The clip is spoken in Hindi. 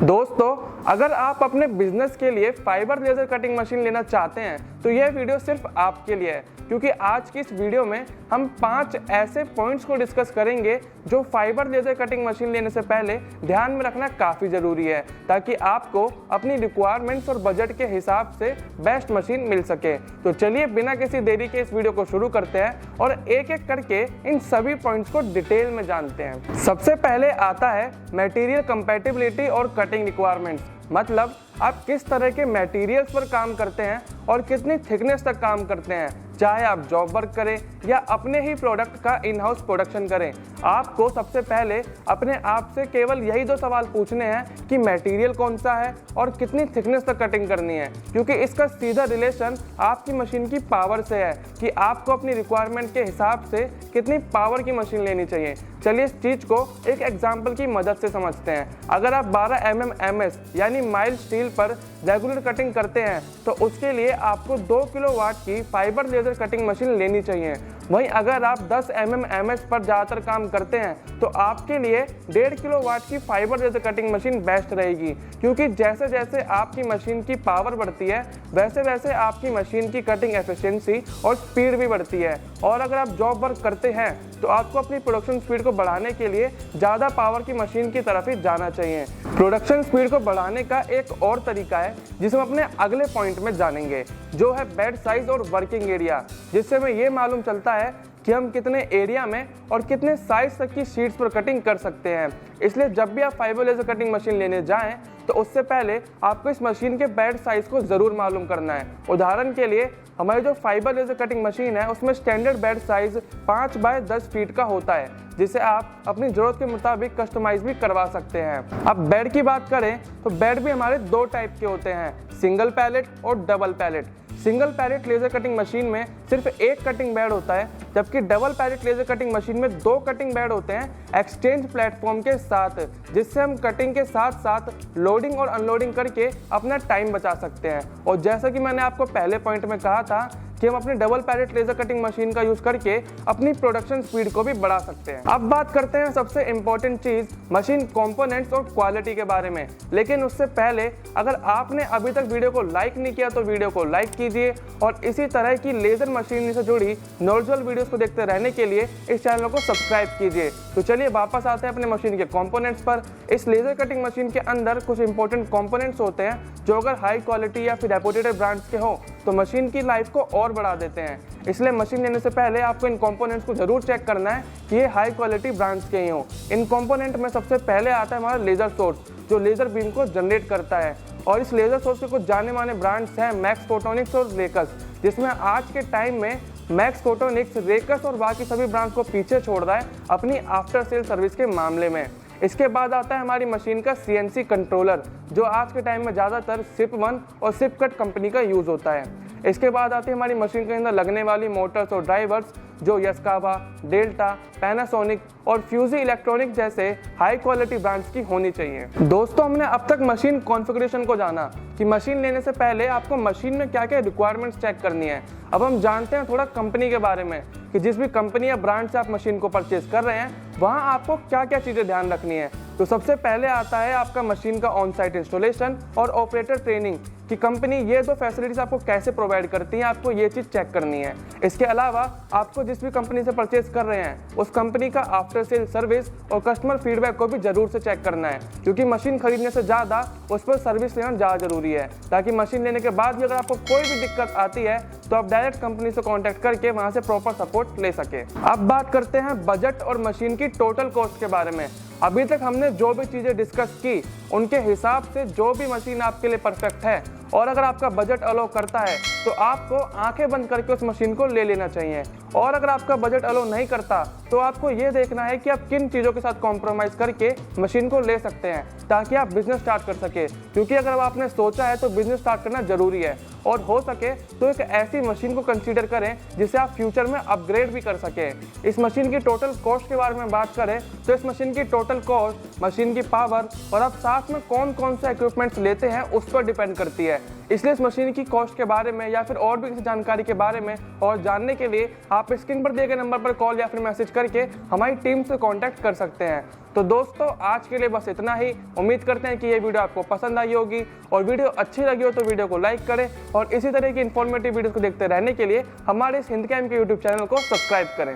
दोस्तों, अगर आप अपने बिजनेस के लिए फाइबर लेजर कटिंग मशीन लेना चाहते हैं तो यह वीडियो सिर्फ आपके लिए है, क्योंकि आज की इस वीडियो में हम 5 ऐसे पॉइंट्स को डिस्कस करेंगे जो फाइबर लेजर कटिंग मशीन लेने से पहले ध्यान में रखना काफ़ी ज़रूरी है, ताकि आपको अपनी रिक्वायरमेंट्स और बजट के हिसाब से बेस्ट मशीन मिल सके। तो चलिए बिना किसी देरी के इस वीडियो को शुरू करते हैं और एक एक करके इन सभी पॉइंट्स को डिटेल में जानते हैं। सबसे पहले आता है मटेरियल कंपैटिबिलिटी और कटिंग रिक्वायरमेंट्स, मतलब आप किस तरह के मटेरियल्स पर काम करते हैं और कितनी थिकनेस तक काम करते हैं, चाहे आप जॉब वर्क करें या अपने ही प्रोडक्ट का इन हाउस प्रोडक्शन करें। आपको सबसे पहले अपने आप से केवल यही 2 सवाल पूछने हैं कि मटेरियल कौन सा है और कितनी थिकनेस तक कटिंग करनी है, क्योंकि इसका सीधा रिलेशन आपकी मशीन की पावर से है कि आपको अपनी रिक्वायरमेंट के हिसाब से कितनी पावर की मशीन लेनी चाहिए। चलिए इस चीज़ को एक एग्जाम्पल की मदद से समझते हैं। अगर आप 12 mm MS यानी माइल्ड स्टील पर रेगुलर कटिंग करते हैं तो उसके लिए आपको 2 किलोवाट की फाइबर लेजर कटिंग मशीन लेनी चाहिए। वहीं अगर आप 10 mm MS पर ज़्यादातर काम करते हैं तो आपके लिए 1.5 किलोवाट की fibre laser cutting machine best रहेगी, क्योंकि जैसे जैसे आपकी मशीन की पावर बढ़ती है वैसे वैसे आपकी मशीन की कटिंग एफिशिएंसी और स्पीड भी बढ़ती है। और अगर आप जॉब वर्क करते हैं तो आपको अपनी प्रोडक्शन स्पीड को बढ़ाने के लिए ज़्यादा पावर की मशीन की तरफ ही जाना चाहिए। प्रोडक्शन स्पीड को बढ़ाने का एक और तरीका है जिसे हम अपने अगले पॉइंट में जानेंगे, जो है बेड साइज और वर्किंग एरिया, जिससे हमें ये मालूम चलता है कि हम कितने एरिया में और कितने साइज तक की शीट्स पर कटिंग कर सकते हैं। इसलिए जब भी आप फाइबर लेजर कटिंग मशीन लेने जाएं तो उससे पहले आपको इस मशीन के बेड साइज को ज़रूर मालूम करना है। उदाहरण के लिए हमारी जो फाइबर लेजर कटिंग मशीन है उसमें standard bed size 5 by 10 feet का होता है, जिसे आप अपनी ज़रूरत के मुताबिक कस्टमाइज भी करवा सकते हैं। अब बेड की बात करें तो बेड भी हमारे 2 टाइप के होते हैं, सिंगल पैलेट और double pallet. Single pallet laser cutting machine में सिर्फ एक कटिंग बेड होता है, जबकि double pallet laser cutting machine में 2 कटिंग बेड होते हैं एक्सचेंज प्लेटफॉर्म के साथ, जिससे हम कटिंग के साथ साथ लोडिंग और अनलोडिंग करके अपना टाइम बचा सकते हैं। और जैसा कि मैंने आपको पहले पॉइंट में कहा था कि हम अपनी double pallet laser cutting machine का यूज करके अपनी प्रोडक्शन स्पीड को भी बढ़ा सकते हैं। अब बात करते हैं सबसे इंपॉर्टेंट चीज, मशीन कंपोनेंट्स और क्वालिटी के बारे में। लेकिन उससे पहले अगर आपने अभी तक वीडियो को लाइक नहीं किया तो वीडियो को लाइक कीजिए और इसी तरह की लेजर मशीन से जुड़ी नॉलेजेबल वीडियोस को देखते रहने के लिए इस चैनल को सब्सक्राइब कीजिए। तो चलिए वापस आते हैं अपने मशीन के कंपोनेंट्स पर। इस लेजर कटिंग मशीन के अंदर कुछ इंपॉर्टेंट कंपोनेंट्स होते हैं जो अगर हाई क्वालिटी या फिर रेपुटेड ब्रांड्स के हो तो मशीन की लाइफ को और बढ़ा देते हैं। इसलिए मशीन लेने से पहले आपको इन कंपोनेंट्स को जरूर चेक करना है कि ये हाई क्वालिटी ब्रांड्स के ही हों। इन कंपोनेंट में सबसे पहले आता है हमारा लेजर सोर्स, जो लेजर बीम को जनरेट करता है। और इस लेजर सोर्स के कुछ जाने माने ब्रांड्स हैं मैक्स फोटोनिक्स और रेकस, जिसमें आज के टाइम में मैक्स फोटोनिक्स, रेकस और बाकी सभी ब्रांड्स को पीछे छोड़ रहा है अपनी आफ्टर सेल सर्विस के मामले में। इसके बाद आता है हमारी मशीन का CNC कंट्रोलर, जो आज के टाइम में ज़्यादातर SIP1 और SIPCUT कंपनी का यूज़ होता है। इसके बाद आती है हमारी मशीन के अंदर लगने वाली मोटर्स और ड्राइवर्स, जो यस्कावा, डेल्टा, पैनासोनिक और फ्यूजी इलेक्ट्रॉनिक जैसे हाई क्वालिटी ब्रांड्स की होनी चाहिए। दोस्तों, हमने अब तक मशीन कॉन्फ़िगरेशन को जाना कि मशीन लेने से पहले आपको मशीन में क्या क्या रिक्वायरमेंट्स चेक करनी है। अब हम जानते हैं थोड़ा कंपनी के बारे में कि जिस भी कंपनी या ब्रांड से आप मशीन को परचेज कर रहे हैं वहाँ आपको क्या क्या चीज़ें ध्यान रखनी है। तो सबसे पहले आता है आपका मशीन का ऑन साइट इंस्टॉलेशन और ऑपरेटर ट्रेनिंग कि कंपनी ये 2 फैसिलिटीज़ आपको कैसे प्रोवाइड करती हैं, आपको ये चीज़ चेक करनी है। इसके अलावा आपको जिस भी कंपनी से परचेज कर रहे हैं उस कंपनी का आफ्टर सेल सर्विस और कस्टमर फीडबैक को भी ज़रूर से चेक करना है, क्योंकि मशीन खरीदने से ज़्यादा उस पर सर्विस लेना ज़्यादा ज़रूरी है, ताकि मशीन लेने के बाद भी अगर आपको कोई भी दिक्कत आती है तो आप डायरेक्ट कंपनी से कॉन्टैक्ट करके वहाँ से प्रॉपर सपोर्ट ले सके। अब बात करते हैं बजट और मशीन की टोटल कॉस्ट के बारे में। अभी तक हमने जो भी चीज़ें डिस्कस की उनके हिसाब से जो भी मशीन आपके लिए परफेक्ट है, और अगर आपका बजट अलो करता है तो आपको आंखें बंद करके उस मशीन को ले लेना चाहिए। और अगर आपका बजट अलो नहीं करता तो आपको ये देखना है कि आप किन चीज़ों के साथ कॉम्प्रोमाइज़ करके मशीन को ले सकते हैं, ताकि आप बिजनेस स्टार्ट कर सके। क्योंकि अगर आपने सोचा है तो बिजनेस स्टार्ट करना ज़रूरी है, और हो सके तो एक ऐसी मशीन को कंसीडर करें जिसे आप फ्यूचर में अपग्रेड भी कर सकें। इस मशीन की टोटल कॉस्ट के बारे में बात करें तो इस मशीन की टोटल कॉस्ट मशीन की पावर और आप साथ में कौन कौन से इक्विपमेंट्स लेते हैं उस पर डिपेंड करती है। है। इसलिए इस मशीन की कॉस्ट के बारे में या फिर और भी किसी जानकारी के बारे में और जानने के लिए आप स्क्रीन पर दिए गए नंबर पर कॉल या फिर मैसेज करके हमारी टीम से कांटेक्ट कर सकते हैं। तो दोस्तों आज के लिए बस इतना ही। उम्मीद करते हैं कि ये वीडियो आपको पसंद आई होगी, और वीडियो अच्छी लगी हो तो वीडियो को लाइक करें और इसी तरह की इन्फॉर्मेटिव वीडियो को देखते रहने के लिए हमारे इस हिंद कैम के यूट्यूब चैनल को सब्सक्राइब करें।